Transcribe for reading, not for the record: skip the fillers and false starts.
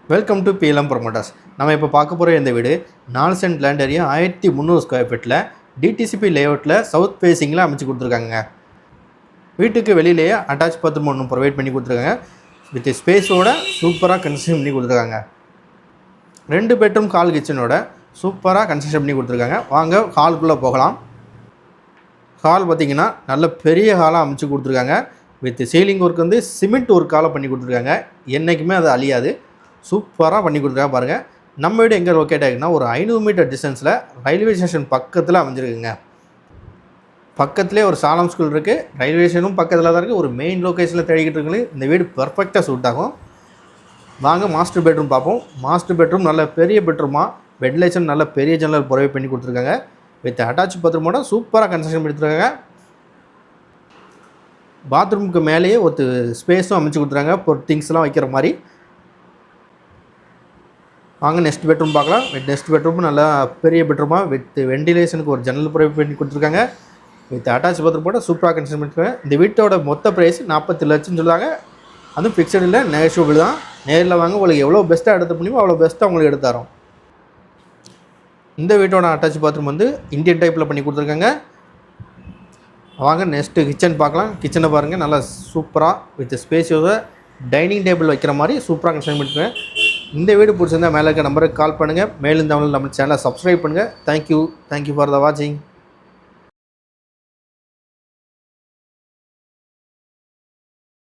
Welcome to BLM promoters. நம்ம இப்போ பார்க்க போகிற இந்த வீடு 4 சென்ட் லேண்ட் ஏரியா 1300 ஸ்கொயர் ஃபீட்டில் டிடிசிபி லேஅவுட்டில் சவுத் ஃபேஸிங்கில் அமைச்சு கொடுத்துருக்காங்க. வீட்டுக்கு வெளியிலேயே அட்டாச் பாத்ரூம் ஒன்று ப்ரொவைட் பண்ணி கொடுத்துருக்காங்க. வித் ஸ்பேஸோட சூப்பராக கன்ஸ்ட்ரக்ஷன் பண்ணி கொடுத்துருக்காங்க. 2 பெட்ரூம் ஹால் கிச்சனோட சூப்பராக கன்ஸ்ட்ரக்ஷன் பண்ணி கொடுத்துருக்காங்க. வாங்க ஹாலுக்குள்ளே போகலாம். ஹால் பார்த்திங்கன்னா நல்ல பெரிய ஹாலாக அமைச்சு கொடுத்துருக்காங்க. வித் சீலிங் ஒர்க் வந்து சிமெண்ட் ஒர்க்கால் பண்ணி கொடுத்துருக்காங்க. என்றைக்குமே அது அழியாது. சூப்பராக பண்ணி கொடுத்துருக்காங்க பாருங்கள். நம்ம வீடு எங்கே லொக்கேட் ஆகிருக்குன்னா ஒரு 500 மீட்டர் டிஸ்டன்ஸில் ரயில்வே ஸ்டேஷன் பக்கத்தில் அமைஞ்சிருக்குங்க. பக்கத்துலேயே ஒரு சாலம் ஸ்கூல் இருக்குது. ரயில்வே ஸ்டேஷனும் பக்கத்தில் தான் இருக்குது. ஒரு மெயின் லொக்கேஷனில் தேடிக்கிட்டு இருக்குங்க. இந்த வீடு பர்ஃபெக்டாக சூட் ஆகும். வாங்க மாஸ்டர் பெட்ரூம் பார்ப்போம். மாஸ்டர் பெட்ரூம் நல்ல பெரிய பெட்ரூமாக வென்டிலேஷன் நல்ல பெரிய ஜன்னல் ப்ரொவைட் பண்ணி கொடுத்துருக்காங்க. வித் அட்டாச் பாத்ரூமோட சூப்பராக கன்ஸ்ட்ரக்ஷன் பண்ணிட்டுருக்காங்க. பாத்ரூமுக்கு மேலேயே ஒரு ஸ்பேஸும் அமைச்சு கொடுத்துருக்காங்க ஒரு திங்ஸ்லாம் வைக்கிற மாதிரி. வாங்க நெக்ஸ்ட் பெட்ரூம் பார்க்கலாம். நெக்ஸ்ட் பெட்ரூம் நல்லா பெரிய பெட்ரூமாக வித் வென்டிலேஷனுக்கு ஒரு ஜன்னல் ப்ரொவைட் பண்ணி கொடுத்துருக்காங்க. வித் அட்டாச் பாத்ரூம் போட சூப்பராக கன்ஸ்ட்ரக்ஷன் பண்ணிருக்காங்க. இந்த வீட்டோட மொத்த ப்ரைஸ் 40 லட்சம்னு சொல்லுவாங்க. அதுவும் ஃபிக்ஸட் இல்லை, நெகோஷியபிள் தான். நேரில் வாங்க, உங்களுக்கு எவ்வளோ பெஸ்ட்டாக எடுத்து முடியுமோ அவ்வளோ பெஸ்ட்டாக உங்களுக்கு எடுத்து தரோம். இந்த வீட்டோட அட்டாச் பாத்ரூம் வந்து இந்தியன் டைப்பில் பண்ணி கொடுத்துருக்காங்க. வாங்க நெக்ஸ்ட்டு கிச்சன் பார்க்கலாம். கிச்சனை பாருங்கள், நல்லா சூப்பராக வித் ஸ்பேஸியோட டைனிங் டேபிள் வைக்கிற மாதிரி சூப்பராக கன்ஸ்ட்ரக்ஷன் பண்ணிருக்கேன். இந்த வீடு பிடிச்சிருந்தால் மேலே இருக்க நம்பருக்கு கால் பண்ணுங்கள். மேலும் இந்த நம்ம சேனலை சப்ஸ்கிரைப் பண்ணுங்கள். தேங்க்யூ ஃபார் த வாட்சிங்.